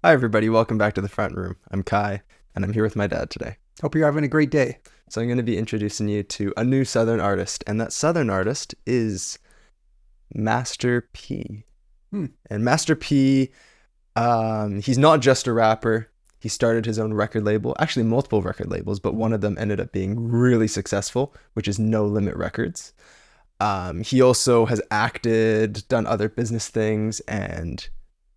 Hi, everybody. Welcome back to the front room. I'm Kai, and I'm here with my dad today. Hope you're having a great day. So I'm going to be introducing you to a new Southern artist, and that Southern artist is Master P. And Master P, he's not just a rapper. He started his own record label, actually multiple record labels, but one of them ended up being really successful, which is No Limit Records. He also has acted, done other business things, and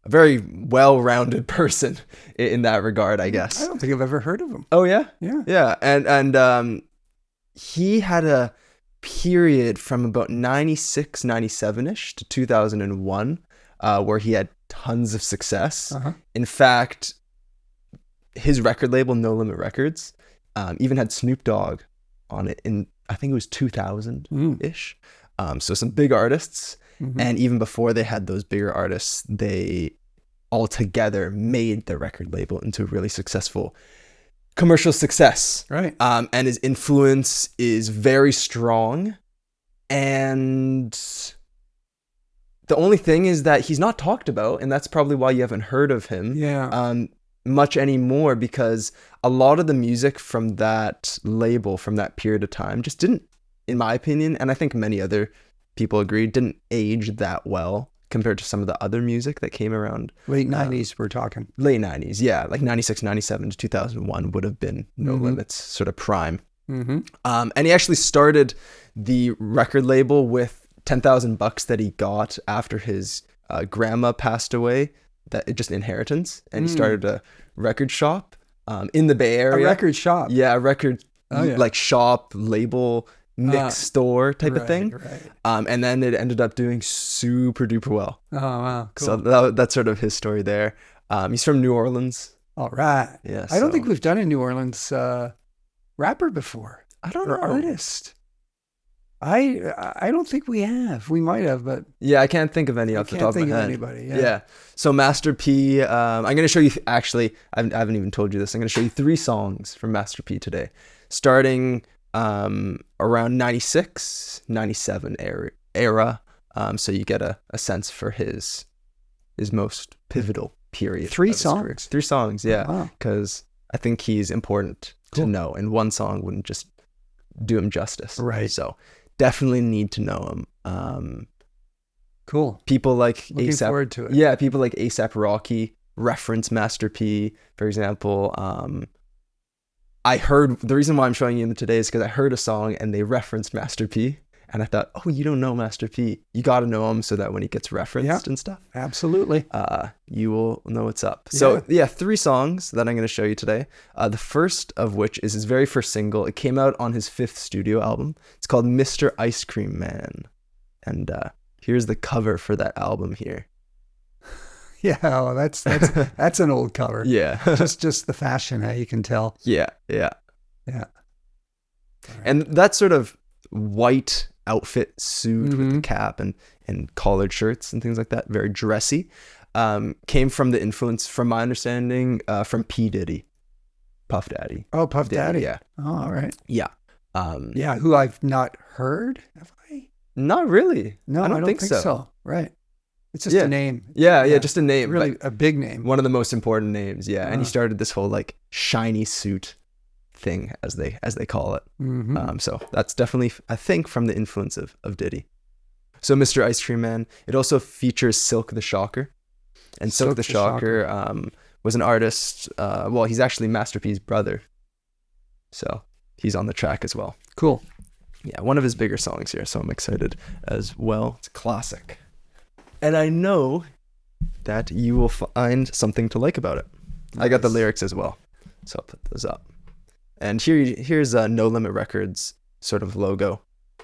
a very well-rounded person in that regard, I guess. I don't think I've ever heard of him. Oh, yeah? Yeah. Yeah, and he had a period from about 96, 97-ish to 2001 where he had tons of success. In fact, his record label, No Limit Records, even had Snoop Dogg on it in, I think it was 2000-ish. So some big artists. And even before they had those bigger artists, they all together made the record label into a really successful commercial success. Right. And his influence is very strong. And the only thing is that he's not talked about, and that's probably why you haven't heard of him much anymore, because a lot of the music from that label, from that period of time, just didn't, in my opinion, and I think many other people agree, didn't age that well compared to some of the other music that came around. Late 90s, we're talking. Late 90s, yeah. Like 96, 97 to 2001 would have been No Limits sort of prime. And he actually started the record label with $10,000 that he got after his grandma passed away, that just inheritance. And he started a record shop in the Bay Area. A record shop? Yeah, a record like shop, label, mix store type of thing. Right. And then it ended up doing super duper well. Oh, wow. Cool. So that's sort of his story there. He's from New Orleans. All right. Yeah. I don't think we've done a New Orleans rapper before. I don't know. Or artist. I don't think we have. We might have, but yeah, I can't think of any off the top of my head. I can't think of anybody. Yeah. So Master P, I'm going to show you, actually, I haven't even told you this. I'm going to show you 3 songs from Master P today, starting around 96, 97 era. So you get a sense for his most pivotal period. 3 songs? 3 songs, yeah. Wow. Because I think he's important to know, and one song wouldn't just do him justice. Right. So definitely need to know him. Cool. People like Looking ASAP, forward to it. Yeah, people like ASAP Rocky reference Master P, for example. I heard, the reason why I'm showing you them today is because I heard a song and they referenced Master P, and I thought, oh, you don't know Master P. You got to know him so that when he gets referenced and stuff, absolutely, you will know what's up. So yeah, 3 songs that I'm going to show you today. The first of which is his very first single. It came out on his 5th studio album. It's called Mr. Ice Cream Man. And here's the cover for that album here. Yeah, well, that's an old cover. Yeah. just the fashion, you can tell. Yeah. Right. And that sort of white outfit suit with the cap and collared shirts and things like that, very dressy, came from the influence, from my understanding, from P. Diddy, Puff Daddy. Oh, Puff Daddy. Yeah. Oh, all right. Yeah. Yeah, who I've not heard, have I? Not really. No, I don't think so. Right. It's just a name. Yeah, just a name. Really a big name. One of the most important names, yeah. And he started this whole like shiny suit thing, as they call it. So that's definitely, I think, from the influence of Diddy. So Mr. Ice Cream Man, it also features Silk the Shocker. And Silk the Shocker was an artist, well, he's actually Master P's brother. So he's on the track as well. Cool. Yeah, one of his bigger songs here, so I'm excited as well. It's a classic. And I know that you will find something to like about it. Nice. I got the lyrics as well, so I'll put those up. And here's No Limit Records sort of logo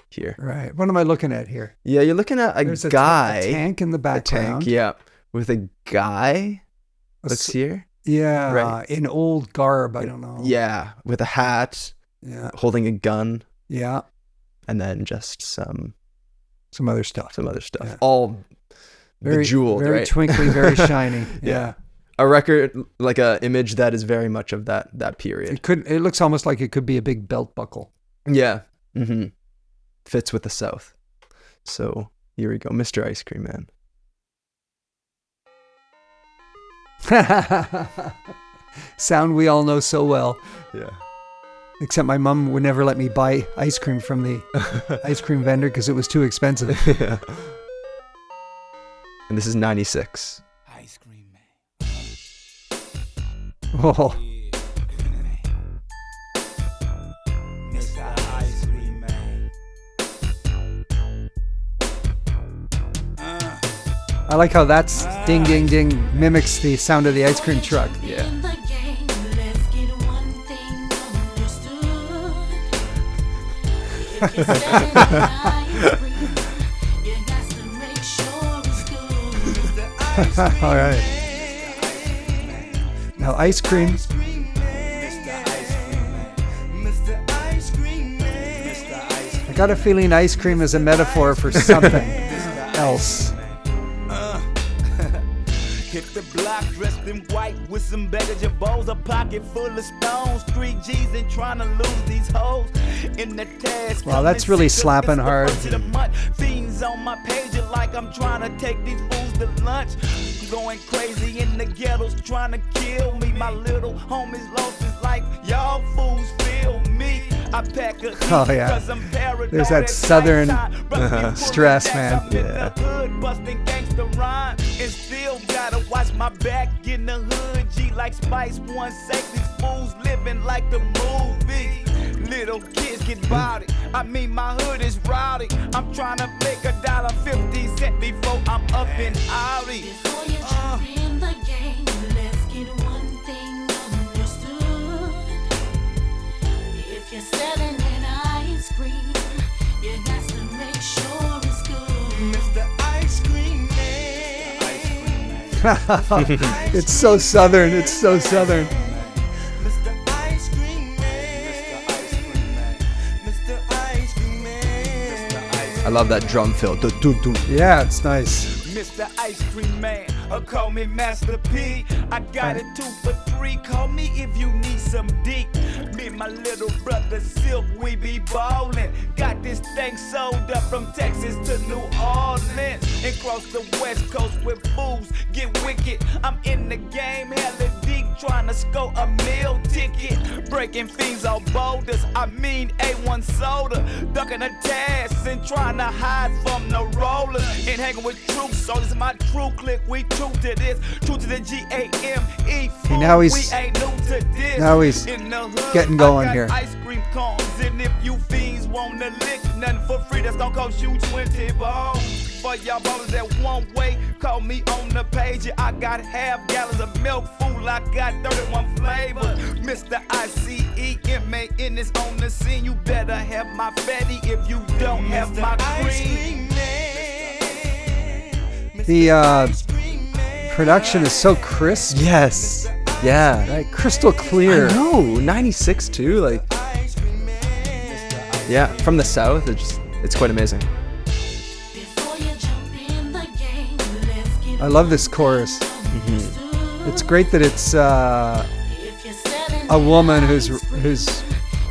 here. Right. What am I looking at here? Yeah, you're looking at There's a guy. A tank in the background. Yeah, with a guy. Looks here. Yeah, right. In old garb, I don't know. Yeah, with a hat. Yeah. Holding a gun. Yeah. And then just some other stuff. Yeah. All very bejeweled, very right? Twinkly, very shiny. Yeah. A record, like a image that is very much of that period. It looks almost like it could be a big belt buckle. Yeah. Fits with the South. So here we go, Mr. Ice Cream Man. Sound we all know so well. Yeah. Except my mom would never let me buy ice cream from the ice cream vendor because it was too expensive. Yeah. And this is 96. Ice cream man. Oh, Mr. Ice Cream Man. I like how that's ding, ding, ding mimics the sound of the ice cream truck. Yeah. All right. Now ice cream. Mr. Ice Cream Man. Mr. Ice Cream Man. Mr. Ice Cream I got a feeling ice cream is a metaphor for something else. Hit the block dressed in white with some baggage of bowls, a pocket full of stones, 3 G's and trying to lose these hoes in the task. Wow, that's really slapping hard. Fiends on my page like I'm trying to take these fools to lunch. Going crazy in the ghettos trying to kill me. My little homies lost his life. Y'all fools feel me. I pack a heat Oh, yeah. 'cause I'm paranoid. There's that at southern nighttime. stress, man. I'm in the hood, busting gangsta rhyme, and still gotta watch my back in the hood. G like Spice One, safe these fools living like the movie. Little kids get body. I mean my hood is rowdy. I'm trying to make $1.50 before I'm up in Audi. Before you jump in the game, let's get one thing understood. If you're selling an ice cream, you got to make sure it's good. Mr. Ice Cream Man. It's so southern. It's so southern. Mr. Ice Cream Man. Mr. Ice Cream Man. Mr. Ice I love that drum fill. Du-du-du. Yeah, it's nice. Mr. Ice Cream Man, or call me Master P. I got it 2 for 3. Call me if you need some deep. Me and my little brother Silk, we be ballin'. Got this thing sold up from Texas to New Orleans and cross the West Coast with fools get wicked. I'm in the game, hella deep, trying to score a meal ticket. Breaking fiends on boulders, I mean A1 soda. Ducking the tasks and trying to hide from the rollers. And hanging with troops, so this is my true clique. We true to this, true to the G-A-M-E. See, now he's- we ain't new to this. now he's In the hood, getting going I got here. Ice cream cones, and if you fiends want to lick nothing for free, that's gonna cost you 20 balls. For y'all ballers that one way, call me on the page. I got half gallons of milk, fool. I got 31 flavors. Mr. ICEMAN is on the scene. You better have my fatty if you don't have my cream. The production is so crisp. Yes. Yeah. Right? Crystal clear. I know. 96 too. Like. Yeah. From the south, it's quite amazing. Before you jump in the game, let's get I love this chorus. understood. It's great that it's If you're selling a woman an who's ice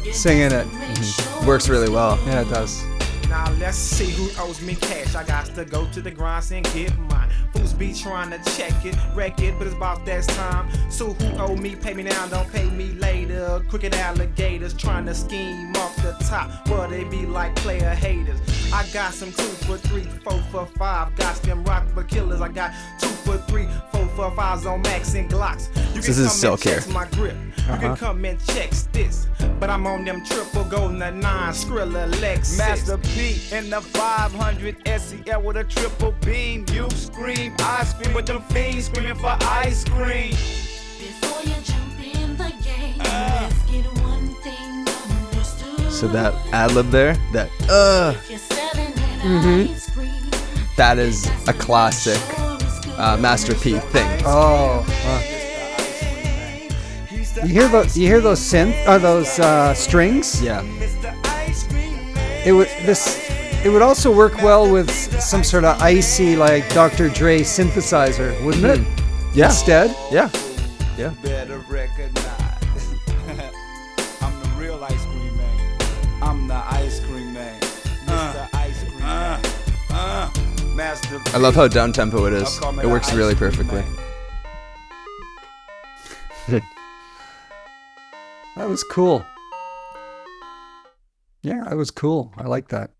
cream, singing it. make sure Works really well. Yeah, it does. Now let's see who owes me cash. I got to go to the grind and get mine. Fools be trying to check it, wreck it, but it's about that time. So who owe me? Pay me now, don't pay me later. Crooked alligators trying to scheme off the top. Well, they be like player haters. I got some 2 for 3, 4 for 5. Got them rock for killers. I got 2 for 3, 4 for 5s on Max and Glocks. You This is Silk here. check my grip. You can come and check this, but I'm on them triple golden 9 Skrilla Lexus. Master P in the 500 SEL with a triple beam. You scream, I scream, but them fiends screaming for ice cream. Before you jump in the game, let's get one thing understood. So that ad lib there, that If you're selling an ice cream, that is a classic Master P thing. Oh. You hear those synth those strings? Yeah. It would also work well with some sort of icy like Dr. Dre synthesizer, wouldn't it? Yeah. Instead? Yeah. Yeah. Better recognize I'm the real ice cream man. I'm the ice cream man. Mr. Ice Cream Man. Master I love how down tempo it is. Call me It the works ice really cream perfectly. man. That was cool. Yeah, that was cool. I like that.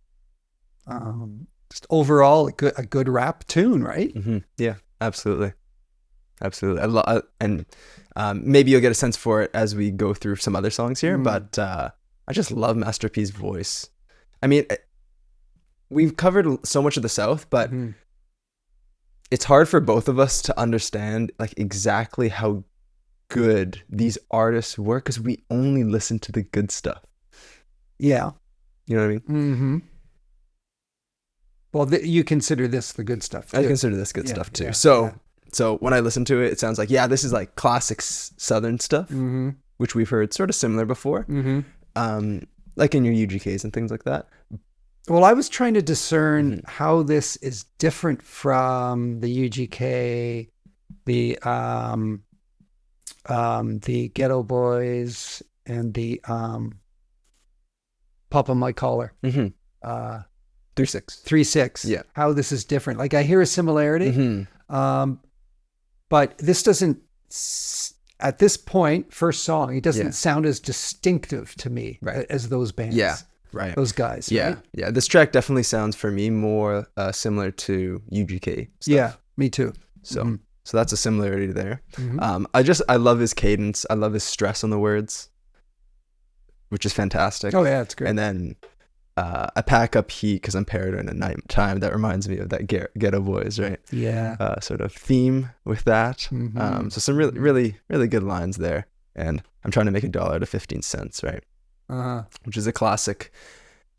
Just overall, a good rap tune, right? Yeah, absolutely. And maybe you'll get a sense for it as we go through some other songs here, but I just love Master P's voice. I mean, we've covered so much of the South, but it's hard for both of us to understand like exactly how good these artists were because we only listen to the good stuff. Yeah. You know what I mean? Mm-hmm. Well, you consider this the good stuff too. I consider this good stuff too. Yeah, So when I listen to it, it sounds like, yeah, this is like classic Southern stuff, which we've heard sort of similar before, like in your UGKs and things like that. Well, I was trying to discern how this is different from the UGK, the Ghetto Boys, and the Papa My Collar. 3-6. Yeah. How this is different. Like I hear a similarity, but this doesn't, at this point, first song, it doesn't sound as distinctive to me as those bands. Yeah. Right. Those guys. Yeah. Right? Yeah. This track definitely sounds for me more similar to UGK stuff. Yeah. Me too. So that's a similarity there. I love his cadence. I love his stress on the words, which is fantastic. Oh yeah, it's great. And then I pack up heat because I'm paranoid at night time. That reminds me of that Ghetto Boys, right? Yeah. Sort of theme with that. So some really good lines there. And I'm trying to make $1 out of 15 cents, right? Which is a classic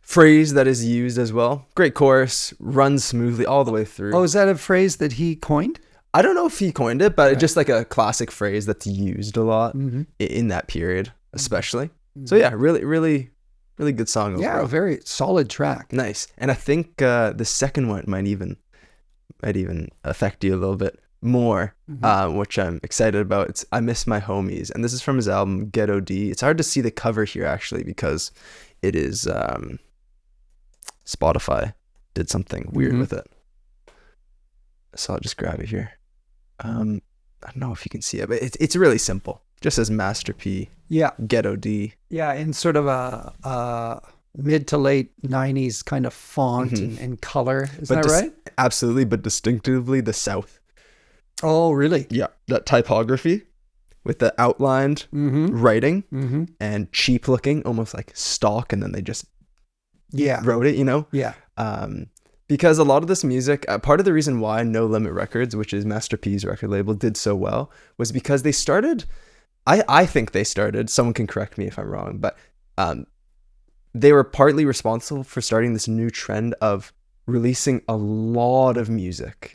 phrase that is used as well. Great chorus, runs smoothly all the way through. Oh, is that a phrase that he coined? I don't know if he coined it, but just like a classic phrase that's used a lot in that period, especially. So yeah, really good song overall. Yeah, a very solid track. Nice. And I think the second one might even affect you a little bit more, which I'm excited about. It's I Miss My Homies, and this is from his album Ghetto D. It's hard to see the cover here actually because it is Spotify did something weird with it. So I'll just grab it here. I don't know if you can see it, but it's really simple. Just says Master P. Yeah. Ghetto D. Yeah, in sort of a mid to late 90s kind of font and color. Is that right? Absolutely, but distinctively the South. Oh, really? Yeah. That typography with the outlined writing and cheap looking, almost like stock, and then they just wrote it, you know? Yeah. Because a lot of this music, part of the reason why No Limit Records, which is Master P's record label, did so well was because they started, I think they started, someone can correct me if I'm wrong, but they were partly responsible for starting this new trend of releasing a lot of music.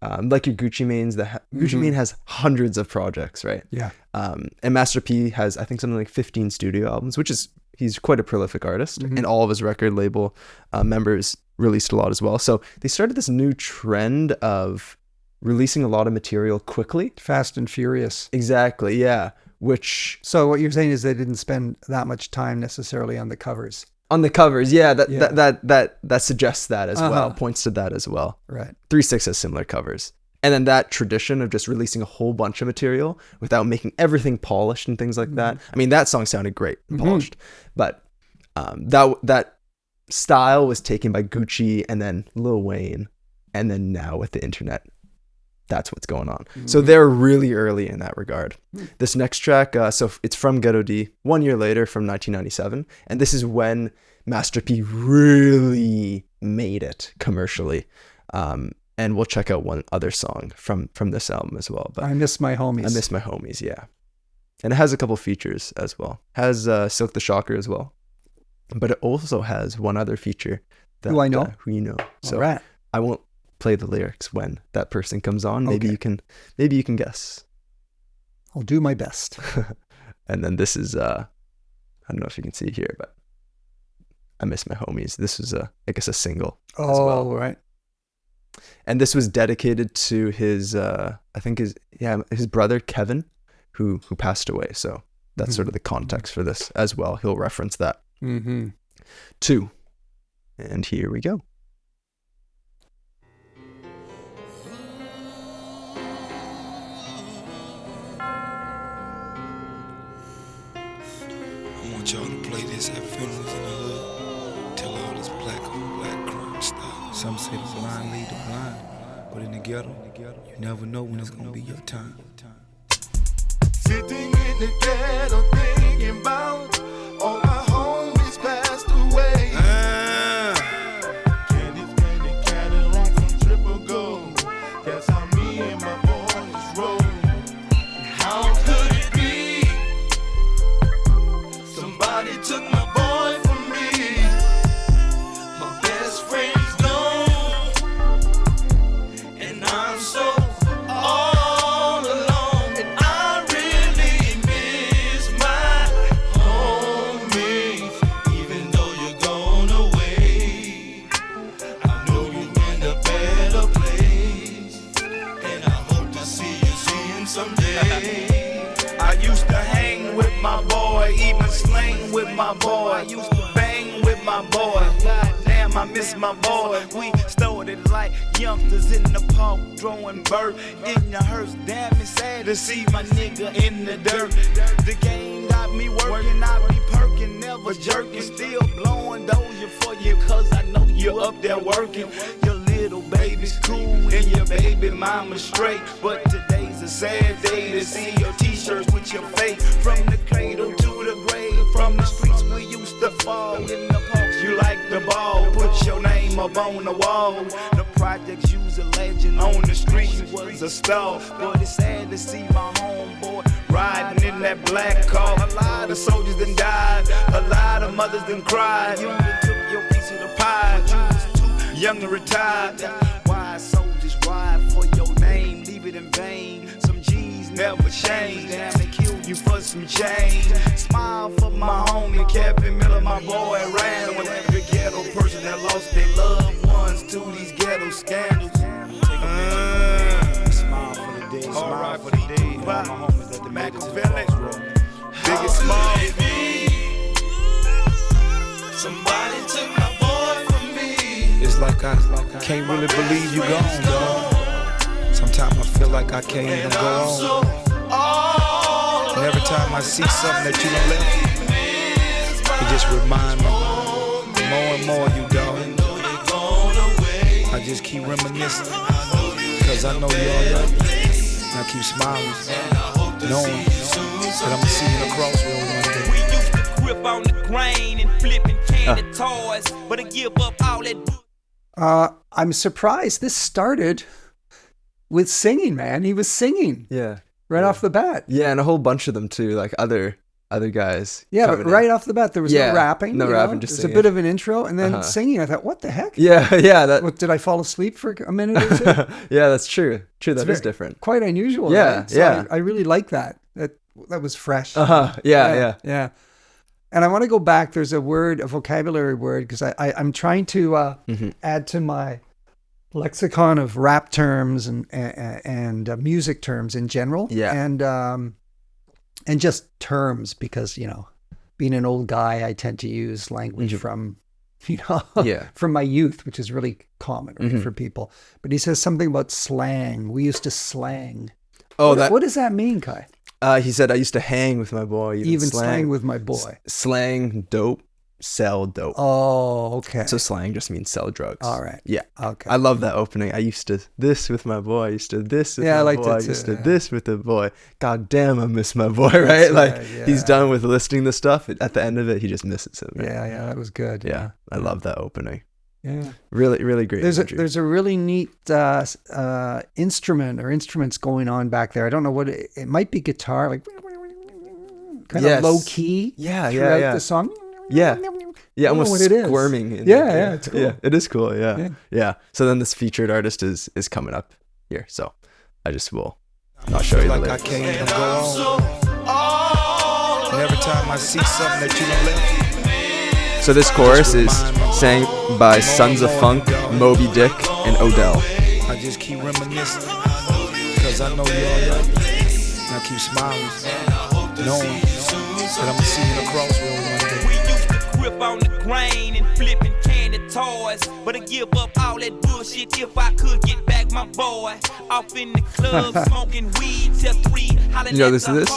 Like your Gucci Mane's, Gucci Mane has hundreds of projects, right? Yeah. And Master P has, I think, something like 15 studio albums, which is, he's quite a prolific artist, and all of his record label members released a lot as well. So they started this new trend of releasing a lot of material quickly. Fast and furious. Exactly, yeah. Which... So what you're saying is they didn't spend that much time necessarily on the covers. On the covers, yeah. That suggests that as well. Points to that as well. Right. 3-6 has similar covers. And then that tradition of just releasing a whole bunch of material without making everything polished and things like that. I mean, that song sounded great and polished. But that style was taken by Gucci and then Lil Wayne. And then now with the internet, that's what's going on. So they're really early in that regard. This next track, so it's from Ghetto D, 1 year later from 1997. And this is when Master P really made it commercially. And we'll check out one other song from this album as well. But I Miss My Homies. I Miss My Homies, yeah. And it has a couple features as well. Has Silk the Shocker as well. But it also has one other feature that who I know. Who you know. So all right. I won't play the lyrics when that person comes on. Maybe you can guess. I'll do my best. And then this is I don't know if you can see here, but I Miss My Homies. This was I guess a single as well. Right. And this was dedicated to his I think his brother Kevin who passed away. So that's sort of the context for this as well. He'll reference that. 2. And here we go. want y'all to play this at funerals in the hood. Tell all this black on black crime style. Some say the blind lead the blind, but in the ghetto, you never know when it's gonna be your time. Sitting in the ghetto thinking about all my homies passed away. Candy's painted Cadillac on triple gold. That's how me and my boys roll. How could it be? Somebody took my boy from me. My best friend's gone, and I'm so all alone. And I really miss my homies, even though you're gone away. I know you're in a better place, and I hope to see you soon someday. I used to hang with my boy, even slang with my boy. I used to bang with my boy. Goddamn, I miss my boy. We started like youngsters in the park, throwing bird in the hearse. Damn, it's sad to see my nigga in the dirt. The game got me working, I be perking, never jerking, still blowing doja for you, cause I know you up there working. Your little baby's cool and your baby mama's straight, but today's a sad day to see your t-shirts with your face. From the cradle to the grave, from the streets we used to fall, in the parks you like the ball, put your name up on the wall. The projects use a legend, on the street you was a star, but it's sad to see my homeboy riding in that black car. A lot of soldiers done died, a lot of mothers done cried. You done took your piece of the pie, you was too young to retire. Why soldiers ride for your name, leave it in vain. Some G's never change, damn they killed you for some change. Smile for my homie Kevin Miller, my boy ran with every ghetto person that lost their loved ones to these ghetto scandals. Smile for the dead, smile for the dead. All my homies at the Roc-A-Fella, biggest smile. Somebody took my boy from me. It's like I can't really believe you gone, dog. Sometimes I feel like I can't even go on. And every time I see something that you done left, it just reminds me more and more you, dog. I just keep reminiscing, cause I know you all right. And I keep smiling, knowing that I'm gonna see you in the crossroads one day. We used to grip on the grain and flipping candy toys, but I give up all that. I'm surprised this started with singing, man. He was singing. Yeah. Right off the bat. Yeah, and a whole bunch of them too, like other guys. Yeah, but right off the bat, there was no rapping. No rapping, just There's singing. a bit of an intro and then singing. I thought, what the heck? Yeah. What, did I fall asleep for a minute or two? Yeah, that's true. That is different. Quite unusual. Yeah, right? So I really like that. That was fresh. Yeah. And I want to go back. There's a vocabulary word, because I'm trying to add to my lexicon of rap terms and music terms in general. Yeah. And just terms, because, being an old guy, I tend to use language from, from my youth, which is really common for people. But he says something about slang. We used to slang. Oh, what does that mean, Kai? He said, I used to hang with my boy. Even slang with my boy. Slang, dope, sell dope. Oh, okay. So slang just means sell drugs. All right. Yeah. Okay. I love that opening. I used to this with my boy. I used to this with my I liked boy. it I used too, to this with the boy. God damn, I miss my boy, right? He's done with listing the stuff. At the end of it, he just misses him. Right? Yeah, that was good. Yeah. I love that opening. Yeah. Really, really great. There's a really neat instrument or instruments going on back there. I don't know what it might be, guitar, like kind of low key. Throughout the song. Yeah, almost what it is. squirming. It's cool. Yeah, it is cool. Yeah. So then this featured artist is coming up here. So I just will not show you the lyrics. I can't even go on. And every time I see something that you done left. So this chorus is sang by Sons of Funk, Moby Dick, and Odell. I just keep reminiscing, cause I know you all right. And I keep smiling, knowing that I'm gonna see you in the crossroads one day. We used to grip on the grain and flipping candy toys, but I give up all that bullshit if I could get back my boy. Off in the club, smoking weed till 3. You know this is this?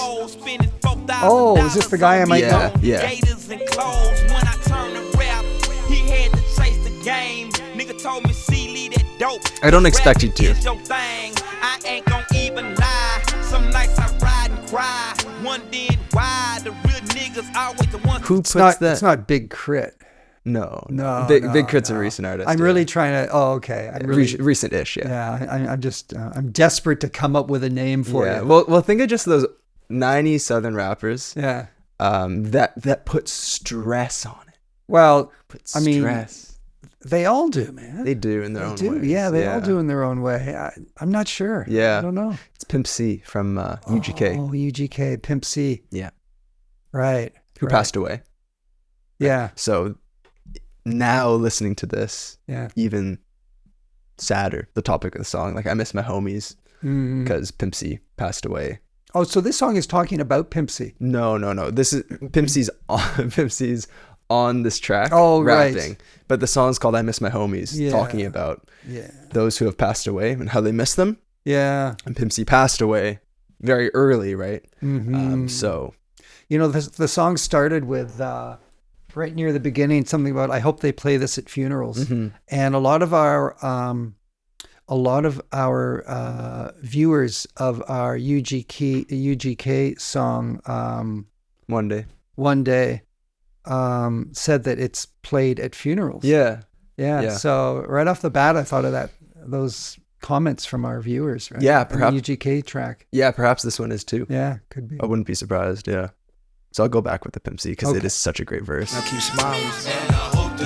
Oh, is this the guy I might know? Yeah. Gators and clothes when I turn to rap. He had to chase the game. Nigga told me, see, leave that dope. I don't expect you to. Is your thing. I ain't gon' even lie. Some nights I ride and cry. Wondering why the real niggas always the ones Who puts that? It's not Big Crit. No. No, Big Crit's a recent artist. I'm really trying to. Oh, okay. I'm really recent-ish. Yeah. Yeah. I'm just. I'm desperate to come up with a name for you. Well, think of just those 90s Southern rappers. Yeah. That put stress on it. Well, I mean, they all do, man. They do in their own way. Yeah, they all do in their own way. I'm not sure. Yeah. I don't know. It's Pimp C from UGK. Oh, UGK, Pimp C. Yeah. Right. Who passed away. Yeah. So now listening to this, even sadder, the topic of the song. Like, I miss my homies because Pimp C passed away. Oh, so this song is talking about Pimp C. No. This is Pimp C's on this track. Oh, rapping. right. But the song's called I Miss My Homies, talking about those who have passed away and how they miss them. Yeah. And Pimp C passed away very early, right? So, you know, the song started with right near the beginning something about I hope they play this at funerals, and a lot of our viewers of our UGK song One Day said that it's played at funerals. Yeah. So right off the bat, I thought of those comments from our viewers, right? Yeah, perhaps the UGK track. Yeah, perhaps this one is too. Yeah, could be. I wouldn't be surprised. Yeah. So I'll go back with the Pimp C because it is such a great verse. I keep smiling,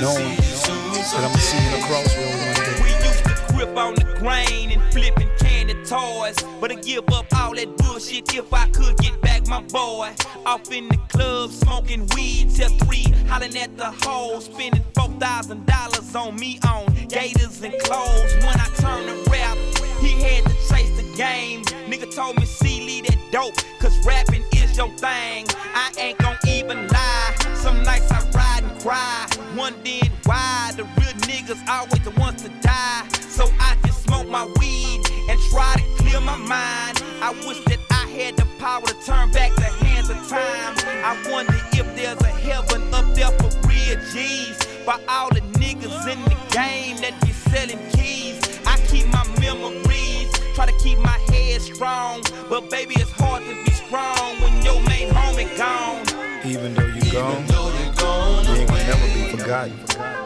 knowing that I'm gonna see you in the crossroad one day. We used to grip on the grain and flipping candy toys, but I give up all that bullshit if I could get back my boy. Off in the club, smoking weed till 3, hollering at the hoes, spending $4,000 on me on gators and clothes. When I turn to rap, he had to chase the game. Nigga told me, see, leave that dope, cause rapping is your thing. I ain't gon' even lie. Some nights I ride and cry, wondering why the real niggas always the ones to die. So I just smoke my weed and try to clear my mind. I wish that I had the power to turn back the hands of time. I wonder if there's a heaven up there for real G's, for all the niggas in the game that be selling keys. I keep my memories, try to keep my head strong, but baby it's hard to be strong when your main homie gone. Even though you're gone, you ain't gonna never be forgotten.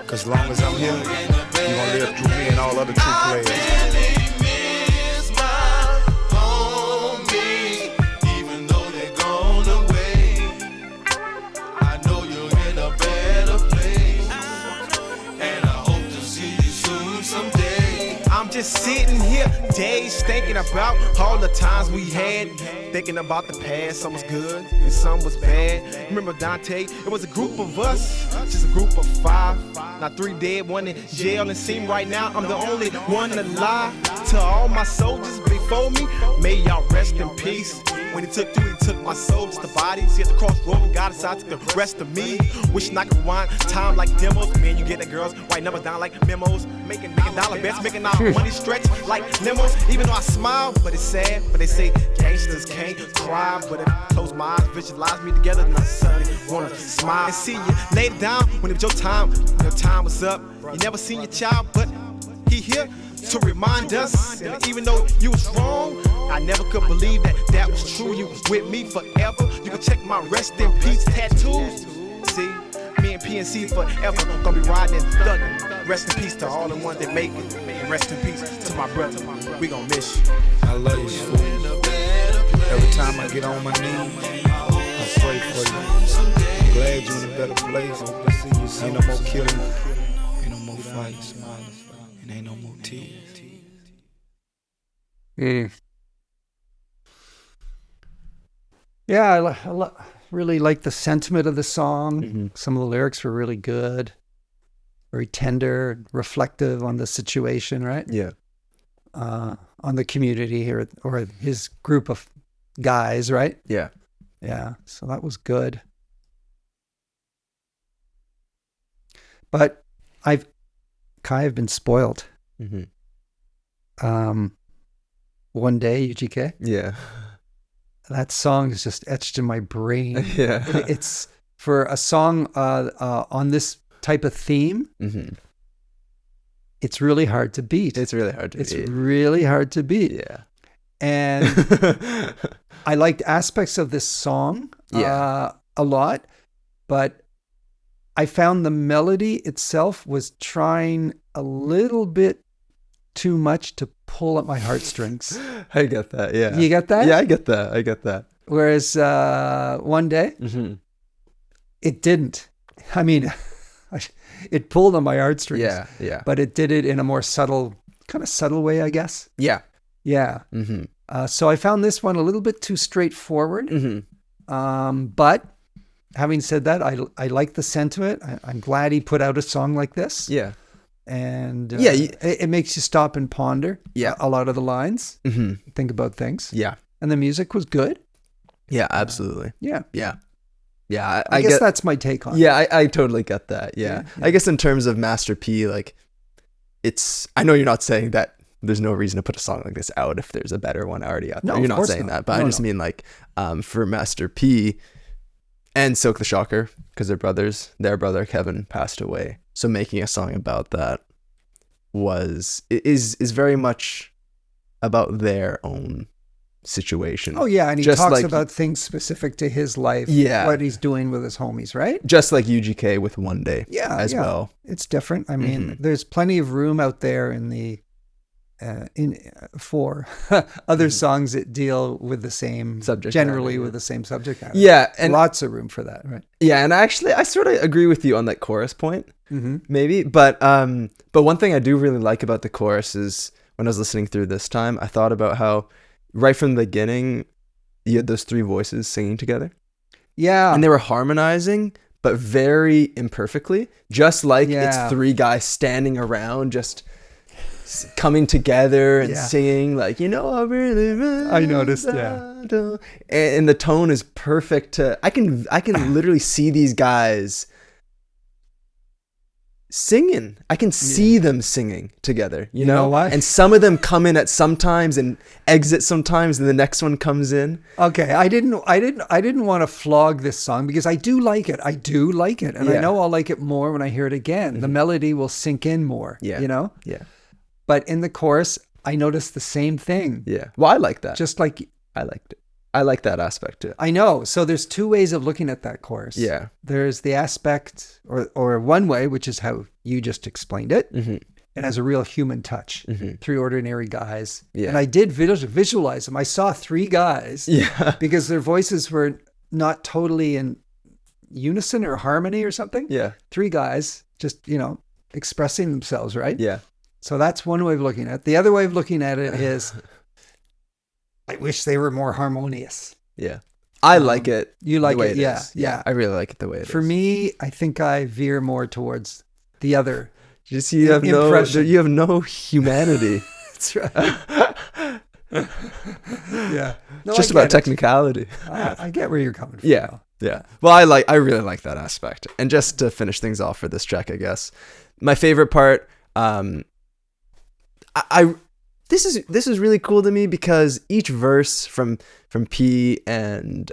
Cause long as I'm here, you gonna live through me and all other true players. Just sitting here, days thinking about all the times we had, thinking about the past. Some was good and some was bad. Remember Dante? It was a group of us, just a group of 5. Now 3 dead, 1 in jail, and seem right now I'm the only one alive. To all my soldiers before me, may y'all rest in peace. When he took you, he took my soul, just the bodies. He at the crossroad and got aside, took the rest of me. Wishing I could rewind time like demos. Me and you get the girls, write numbers down like memos. Making dollar bets, making our money stretch like limos. Even though I smile, but it's sad. But they say gangsters can't cry. But if I close my eyes, visualize me together, and I suddenly wanna smile and see you laid down when it was your time was up. You never seen your child, but he here to remind us. And even though you was wrong, I never could believe that was true. You was with me forever. You can check my rest in peace tattoos. See, me and PNC forever gonna be riding and thugging. Rest in peace to all the ones that make it. And rest in peace to my brother. We gonna miss you. I love you, fool. Every time I get on my knees, I pray for you. I'm glad you're in a better place. Ain't no more killing, ain't no more fights, and ain't no more tears. Yeah, I really like the sentiment of the song. Some of the lyrics were really good, very tender, reflective on the situation, right? Yeah. On the community here, or his group of guys, right? Yeah. Yeah, so that was good. But I've been spoiled. One Day, UGK. Yeah. That song is just etched in my brain. Yeah. It's for a song on this type of theme. Mm-hmm. It's really hard to beat. It's really hard to beat. It's really hard to beat. Yeah. And I liked aspects of this song a lot, but I found the melody itself was trying a little bit too much to pull at my heartstrings. I get that. Yeah. You get that? Yeah, I get that. Whereas One Day, Mm-hmm. it didn't. I mean, it pulled on my heartstrings. Yeah. Yeah. But it did it in a more subtle way, I guess. Yeah. Yeah. Mm-hmm. So I found this one a little bit too straightforward. Mm-hmm. But having said that, I like the sentiment. I'm glad he put out a song like this. Yeah. And Yeah, it makes you stop and ponder a lot of the lines, Mm-hmm. think about things. Yeah. And the music was good. Yeah, absolutely. Yeah. Yeah. Yeah. I guess that's my take on it. Yeah, I totally get that. Yeah. Yeah. I guess in terms of Master P, like, I know you're not saying that there's no reason to put a song like this out if there's a better one already out there. No, You're of not course saying not. that, but No, I just mean like, for Master P and Silk the Shocker, because they're brothers, their brother Kevin passed away. So making a song about that is very much about their own situation. Oh, yeah. And he Just talks like- about things specific to his life. Yeah. What he's doing with his homies, right? Just like UGK with One Day as well. It's different. I mean, there's plenty of room out there in the for other songs that deal with the same Subject generally matter, with the same subject matter. Yeah, and lots of room for that, right? yeah, and actually I sort of agree with you on that chorus point. Mm-hmm. Maybe, but one thing I do really like about the chorus is when I was listening through this time, I thought about how right from the beginning you had those three voices singing together. Yeah. And they were harmonizing, but very imperfectly, just like it's three guys standing around just coming together and singing like, I noticed, and the tone is perfect I can literally see these guys singing. I can see them singing together, you know why? And some of them come in at sometimes and exit sometimes, and the next one comes in. Okay, I didn't want to flog this song because I do like it. And I know I'll like it more when I hear it again. The melody will sink in more, Yeah. But in the chorus, I noticed the same thing. Yeah. Well, I like that. Just like I liked it. I like that aspect too. I know. So there's two ways of looking at that chorus. Yeah. There's the aspect or one way, which is how you just explained it. Mm-hmm. It has a real human touch. Mm-hmm. Three ordinary guys. Yeah. And I did visualize them. I saw three guys because their voices were not totally in unison or harmony or something. Yeah. Three guys just, expressing themselves, right? Yeah. So that's one way of looking at it. The other way of looking at it is I wish they were more harmonious. Yeah. I like it. You like the way it, is. yeah. I really like it the way it is. For me, I think I veer more towards the other. Just you have no humanity. That's right. Yeah. No, Just about technicality. I get where you're coming from. Yeah. Though. Yeah. Well, I really like that aspect. And just to finish things off for this track, I guess, my favorite part, this is really cool to me because each verse from P and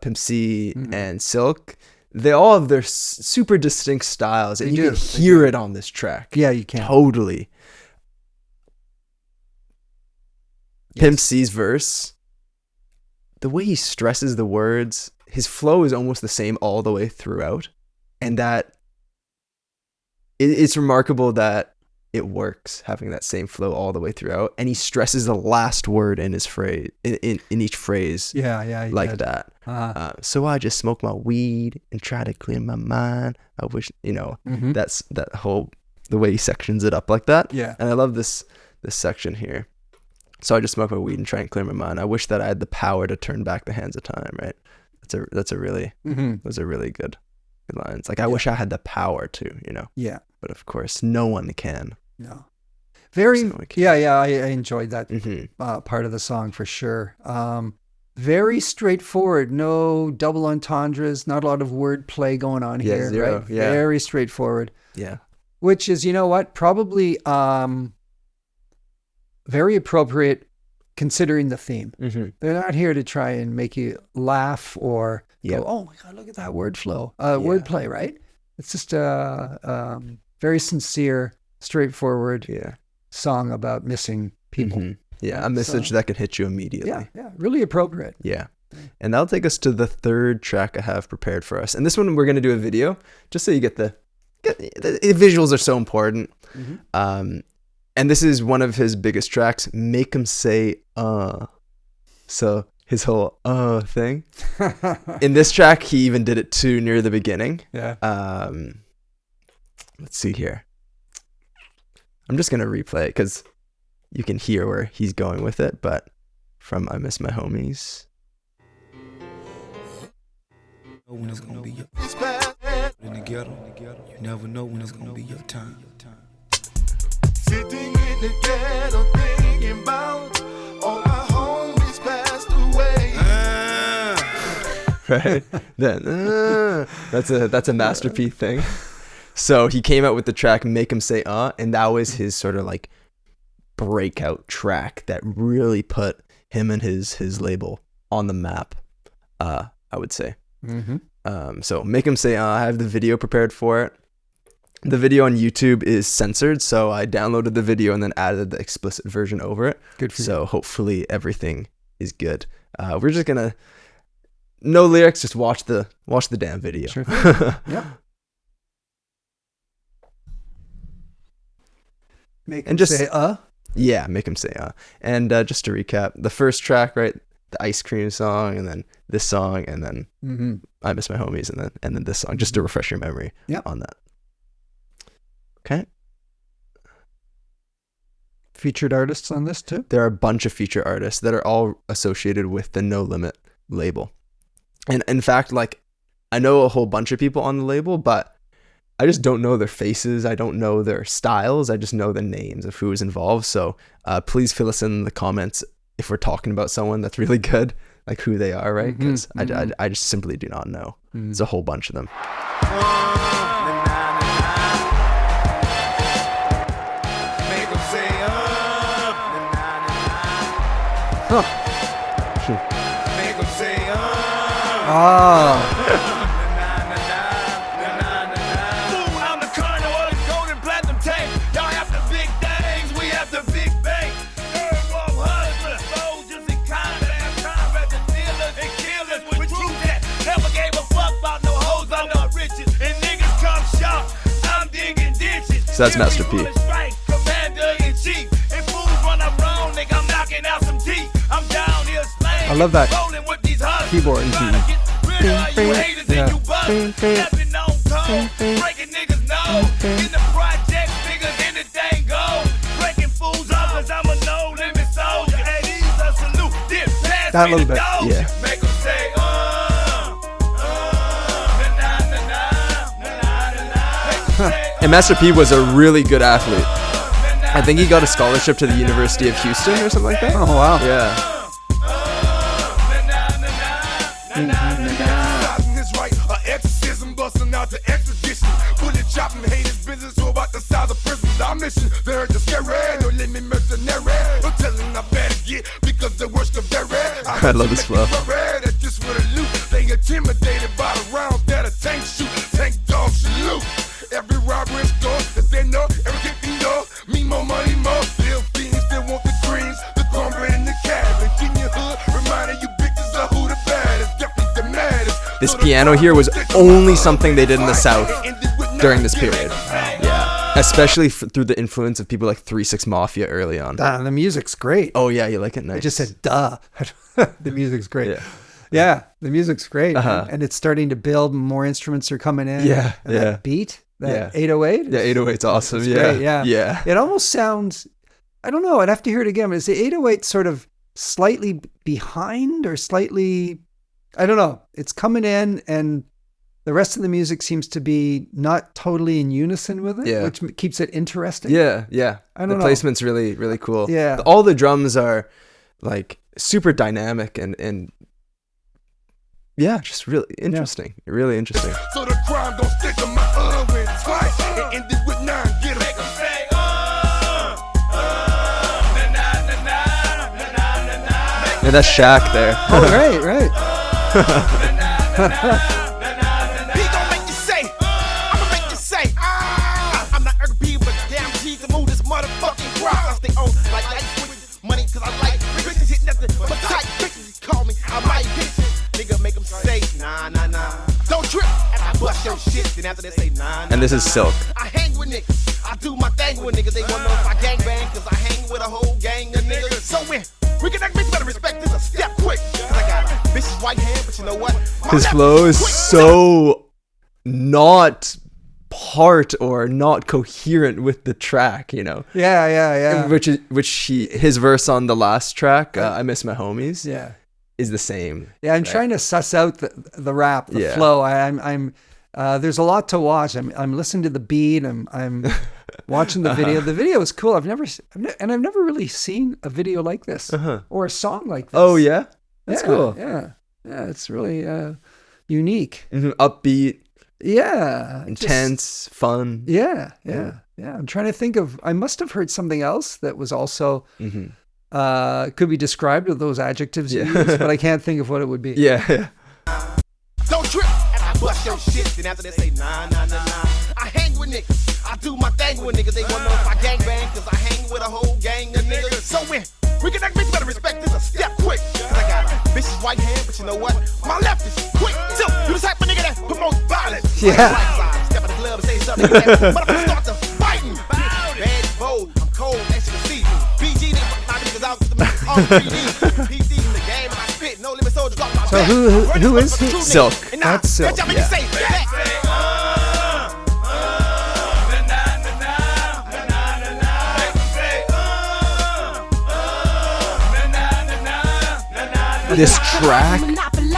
Pimp C and Silk, they all have their super distinct styles, and you can hear it on this track. Yeah, you can. Totally. Yes. Pimp C's verse, the way he stresses the words, his flow is almost the same all the way throughout, and that it's remarkable that it works having that same flow all the way throughout, and he stresses the last word in his phrase in each phrase. Yeah, like that. So I just smoke my weed and try to clear my mind. I wish that's that whole the way he sections it up like that. Yeah, and I love this section here. So I just smoke my weed and try and clear my mind. I wish that I had the power to turn back the hands of time. Right. Those are really good lines. Like I wish I had the power to. Yeah. But of course, no one can. No. Very, I enjoyed that part of the song for sure. Very straightforward. No double entendres. Not a lot of wordplay going on here. Zero. Right? Yeah. Very straightforward. Yeah. Which is, probably very appropriate considering the theme. They're not here to try and make you laugh or go, oh my God, look at that wordplay, right? It's just a very sincere, straightforward song about missing people. Yeah, a message that could hit you immediately. Yeah, really appropriate. Yeah. And that'll take us to the third track I have prepared for us. And this one we're going to do a video just so you get the visuals are so important. And this is one of his biggest tracks, Make 'Em Say So his whole thing. In this track, he even did it too near the beginning. Yeah. Let's see here. I'm just going to replay it because you can hear where he's going with it, but from I Miss My Homies. When it's gonna be your in the ghetto, you never know when it's gonna be your time. Sitting in the ghetto thinking about all my homies passed away. Right? Then that's a Master P thing. So he came out with the track Make 'Em Say and that was his sort of like breakout track that really put him and his label on the map, I would say. So Make 'Em Say I have the video prepared for it. The video on YouTube is censored, so I downloaded the video and then added the explicit version over it. Good for you. So hopefully everything is good. We're just gonna no lyrics, just watch the damn video. Sure. Yep. Make 'em say Yeah, Make 'Em Say And just to recap, the first track, right? The ice cream song, and then this song, and then I Miss My Homies, and then this song, just to refresh your memory on that. Okay. Featured artists on this too? There are a bunch of featured artists that are all associated with the No Limit label. And in fact, like, I know a whole bunch of people on the label, but I just don't know their faces. I don't know their styles. I just know the names of who is involved. So please fill us in the comments if we're talking about someone that's really good, like who they are, right? Because I just simply do not know. There's a whole bunch of them. Make 'em say Make 'em say I'm the Colonel of the golden platinum tank. Y'all have the big things, we have the big bank. Husbands, soldiers, and comrades, dealers and killers with truth that never gave a fuck about no hoes, about no riches. And niggas come short, I'm digging ditches. So that's Master P. Commander in chief, and fools run up wrong, nigga, I'm knocking out some teeth. I'm down here slaying. I love that keyboard. Breaking niggas nose in the project, bigger than the thing go. Breaking fools off 'cause I'm a no limit soldier. Hey, these are salute, dip pass That me little the bit, doja. yeah. Make 'em say And Master P was a really good athlete. I think he got a scholarship to the University of Houston or something like that. Oh wow. Yeah. Is right, exorcism busting out the extradition. Bullet chopping haters business so about the size of prisons. Our mission, they're just scary. No limit mercenary. No telling I better get because the worst of their I love this flow. That's just for the loot. They intimidated by the rounds that a tank shoot. Tank dog salute. Every robber is gone, that they know, every kick they know. Me more money, more. Still fiends, still want the greens, the cornbread and the cabin. Keep your hood, reminding you bitches of who the baddest. Definitely the maddest. This piano here was only something they did in the South during this period. Yeah. Especially through the influence of people like 3-6 Mafia early on. The music's great. Oh yeah, you like it? Nice. I just said duh. The music's great. Yeah, the music's great. And it's starting to build, more instruments are coming in. Yeah, and that beat, that 808. Yeah, 808's awesome. It's Yeah. great, yeah. It almost sounds, I don't know, I'd have to hear it again. Is the 808 sort of slightly behind or slightly, I don't know. It's coming in and the rest of the music seems to be not totally in unison with it, which keeps it interesting. Yeah. I don't the know. placement's really, really cool. Yeah. All the drums are like super dynamic and yeah, just really interesting. Really interesting. So the crime don't stick to my wins twice and end it with 9. Get it. Make 'em say And that's Shaq there. Oh, right. He gon' make you say, I'ma make you say, I'm not Erykah, but damn G to move this motherfucking crowd. I stay on like with money, cause I like bitches hit nothing but tight bitches. Call me, I might hit you. Nigga make them say, nah. Don't trip, and I bust your shit, then after they say, nah. And this is Silk. I hang with niggas, I do my thing with niggas. They wanna know if I gang bang, cause I hang with a whole gang of niggas. So when we connect, bitch, better respect this a step quick. Cause I got a bitch's white hand, but you know what? His flow is so not part or not coherent with the track, you know. Yeah. His verse on the last track, I Miss My Homies, is the same. Yeah, I'm trying to suss out the rap, the flow. I'm there's a lot to watch. I'm listening to the beat. I'm watching the video. The video is cool. I've never really seen a video like this or a song like this. Oh yeah, that's cool. Yeah, it's really unique. Upbeat. Yeah. Intense, fun. Yeah. I'm trying to think of. I must have heard something else that was also could be described with those adjectives you use, but I can't think of what it would be. Yeah. Don't trip, and I bust your shit, then after they say, nah. I hang with niggas, I do my thing with niggas. They wanna know if I gang bang, cause I hang with a whole gang of niggas. So when we connect, bitch, better respect this a step quick. Cause I got a bitch's white hand, but you know what? My left is quick. So you the type of nigga that promotes violence. Yeah. Right side, step in the club and say something like that. But if I start to fighting, bad, bold, I'm cold, that shit see me. BG, they fuck my niggas out to the on 3D. PD in the game, and I spit, no limit soldier, drop my So who is he? Silk. That's Silk. This track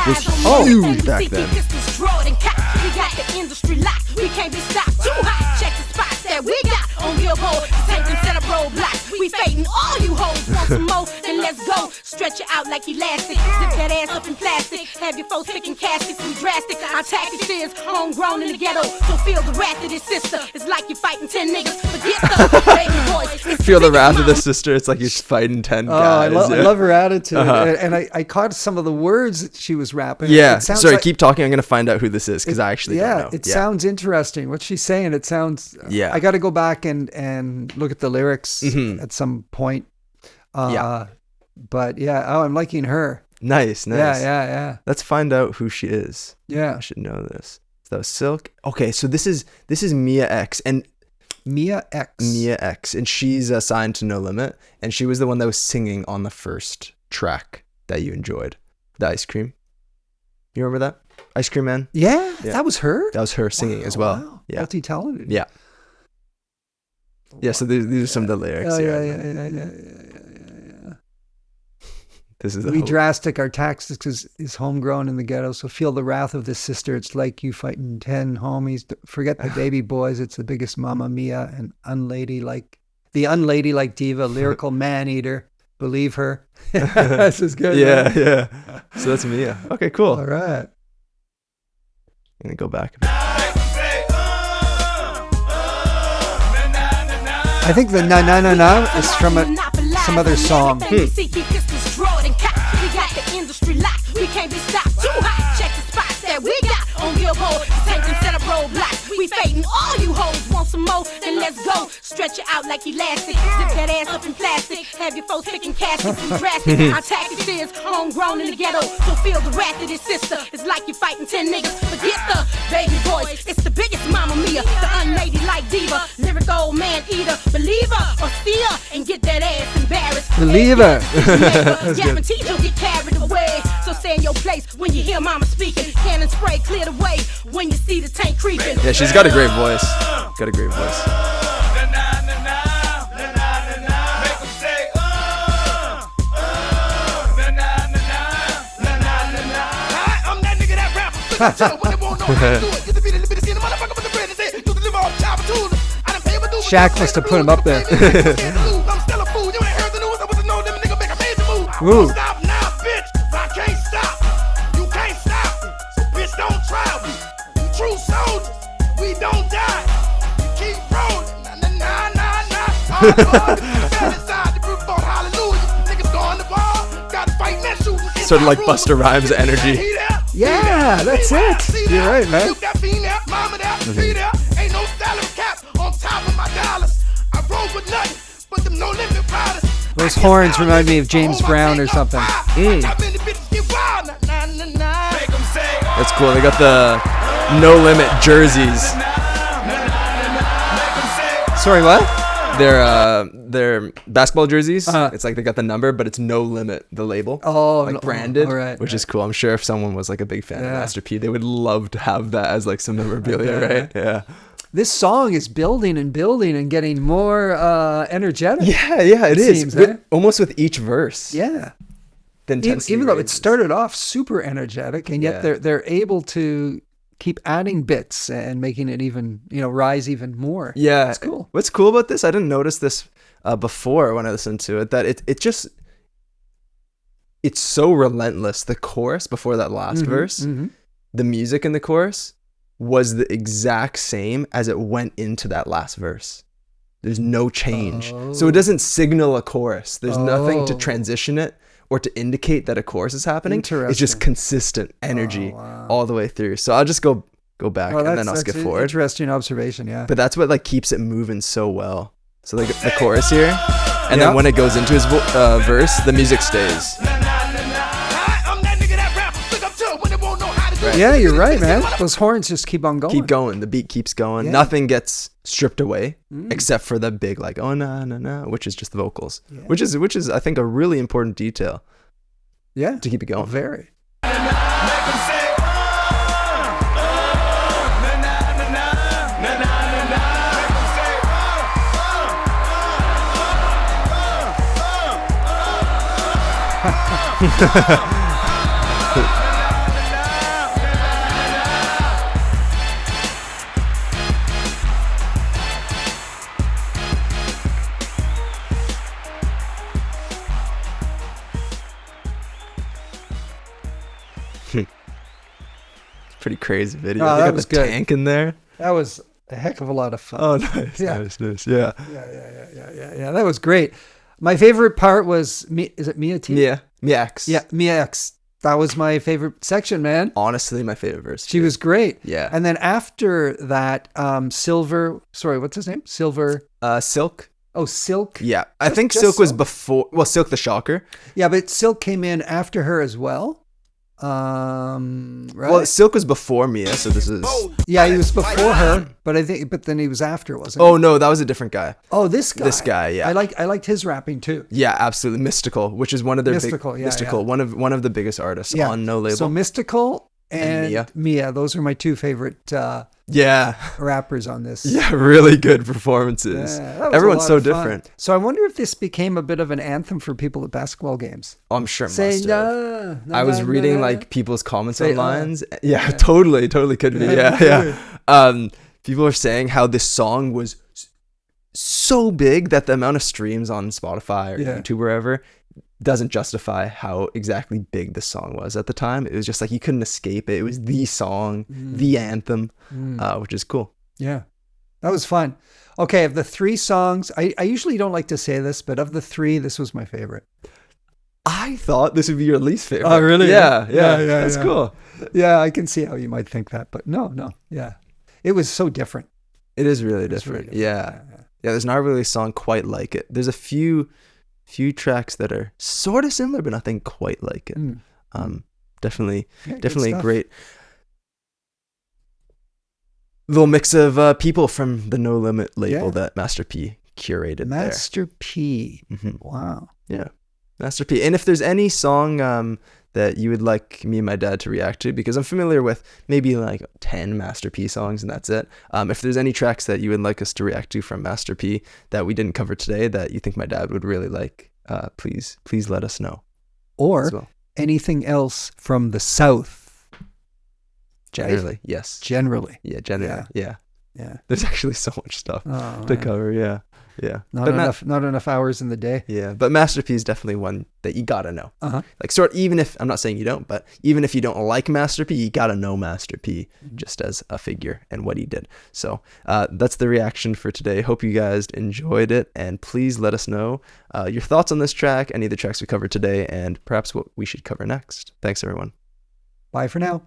was huge back then. We got the industry locked. We can't be stopped. Too hot. Check the spots that we got on Billboard. Tank and set up roadblocks. We fading all you hoes. Want some more? Then let's go. Stretch it out like elastic. Zip that ass up in plastic. Have your folks picking caskets. We drastic. Our tactics is homegrown in the ghetto. So feel the wrath of this sister. It's like you're fighting 10 niggas. Forget the baby boys. Feel the wrath of the sister. It's like you're fighting 10 guys. I love her attitude. And I caught some of the words that she was rapping. Yeah. Sorry, keep talking. I'm going to find out who this is because I actually don't know. It sounds interesting. What she's saying, it sounds... I got to go back and look at the lyrics at some point. But I'm liking her. Nice. Yeah. Let's find out who she is. Yeah. I should know this. So that was Silk. Okay, so this is Mia X. And Mia X. And she's signed to No Limit. And she was the one that was singing on the first track that you enjoyed. The Ice Cream. You remember that? Ice Cream Man? Yeah. That was her? That was her singing as well. Wow. Yeah. Multi-talented. Yeah. Yeah, so these are some of the lyrics. Yeah. This is we drastic. Our tactics is homegrown in the ghetto. So feel the wrath of this sister. It's like you fighting 10 homies. Forget the baby boys. It's the biggest Mamma Mia and unladylike diva, lyrical man eater. Believe her. This is good. Yeah. So that's Mia. Okay, cool. All right. I'm gonna go back a bit. I think the na is from some other song. We got the industry locked. We can't be stopped. Too hot. Check the spots that we got on Billboard. Tank and set up roadblocks. We fading all you hoes. Want some more? Then let's go. Stretch it out like elastic. Zip that ass up in plastic. Have your folks picking caskets. We drastic. Our tactics is homegrown in the ghetto. So feel the wrath of this sister. It's like you're fighting 10 niggas. Forget the baby boys. It's the biggest Mamma Mia. The unladylike diva. Lyrical man eater. Believer or steer and get that ass embarrassed. Believer. Guaranteed you'll get carried away. So stay in your place when you hear mama speaking. Cannon spray, clear the way when you see the tank creeping. Yeah, she's got a great voice. Shaq must have put him up there. Ooh. Stop now, bitch. I can't stop. You can't stop me. So bitch, don't try me. We true soldiers. We don't die. We keep rolling. Nah. Inside the group on hallelujah. Niggas going to ball. Gotta fight that shit. sort of like Busta Rhymes energy. Yeah, that's it. You're right, man. Those horns remind me of James Brown or something. That's cool. They got the No Limit jerseys. Sorry, what? They're basketball jerseys. It's like they got the number, but it's No Limit, the label. Oh, like branded, right. is cool. I'm sure if someone was like a big fan of Master P, they would love to have that as like some memorabilia, right? Yeah. This song is building and getting more energetic. Yeah, it is. Almost with each verse. Yeah. Even though it started off super energetic, and yet they're able to keep adding bits and making it even, rise even more. Yeah. It's cool. What's cool about this, I didn't notice this before when I listened to it, that it's so relentless. The chorus before that last verse, the music in the chorus was the exact same as it went into that last verse. There's no change. So it doesn't signal a chorus. There's nothing to transition it or to indicate that a chorus is happening. It's just consistent energy all the way through. So I'll just go back and then I'll skip forward. Interesting observation, yeah. But that's what like keeps it moving so well. So like the chorus here, and then when it goes into his verse, the music stays. Right. Yeah, you're right, man. Those horns just keep on going. Keep going. The beat keeps going. Yeah. Nothing gets stripped away except for the big like oh na na na, which is just the vocals, which is I think a really important detail. Yeah, to keep it going. Very. Pretty crazy video. Oh, they that got was the good. Tank in there. That was a heck of a lot of fun. Oh, nice. Yeah. Yeah. That was great. My favorite part was is it Mia T? Yeah. Mia X. Yeah, Mia X. That was my favorite section, man. Honestly, my favorite verse. She was great. Yeah. And then after that, Silver. Sorry, what's his name? Silver. Silk. Oh, Silk. Yeah, I think Silk was before. Well, Silk the Shocker. Yeah, but Silk came in after her as well. Right? Well, Silk was before Mia, so this is. Yeah, he was before her, but then he was after, wasn't he? Oh no, that was a different guy. Oh, this guy. This guy, yeah. I liked his rapping too. Yeah, absolutely. Mystical, which is one of their Mystical, one of the biggest artists on No Label. So Mystical and Mia, those are my two favorite rappers on this. Yeah, really good performances. Yeah, everyone's so different. So I wonder if this became a bit of an anthem for people at basketball games. Oh, I'm sure it Say must have. no, I was reading like people's comments Say, on lines. Yeah, totally could be. Yeah. People are saying how this song was so big that the amount of streams on Spotify or YouTube or wherever doesn't justify how exactly big the song was at the time. It was just like you couldn't escape it. It was the song, the anthem, which is cool. Yeah, that was fun. Okay, of the three songs, I usually don't like to say this, but of the three, this was my favorite. I thought this would be your least favorite. Oh, really? Yeah. That's cool. Yeah, I can see how you might think that, but no. Yeah, it was so different. It is really different. Yeah, there's not really a song quite like it. There's a few tracks that are sort of similar, but nothing quite like it. Definitely great little mix of people from the No Limit label that Master P curated. Master P. Wow. Yeah, Master P. And if there's any song that you would like me and my dad to react to, because I'm familiar with maybe like 10 Master P songs and that's it. If there's any tracks that you would like us to react to from Master P that we didn't cover today that you think my dad would really like, please let us know. Or anything else from the South. Generally, right? yes. Generally. Yeah, generally. Yeah. There's actually so much stuff to cover. Yeah. Yeah. Not enough hours in the day. Yeah, but Master P is definitely one that you gotta know. Like even if, I'm not saying you don't, but even if you don't like Master P, you gotta know Master P just as a figure and what he did. So that's the reaction for today. Hope you guys enjoyed it, and please let us know your thoughts on this track, any of the tracks we covered today, and perhaps what we should cover next. Thanks, everyone. Bye for now.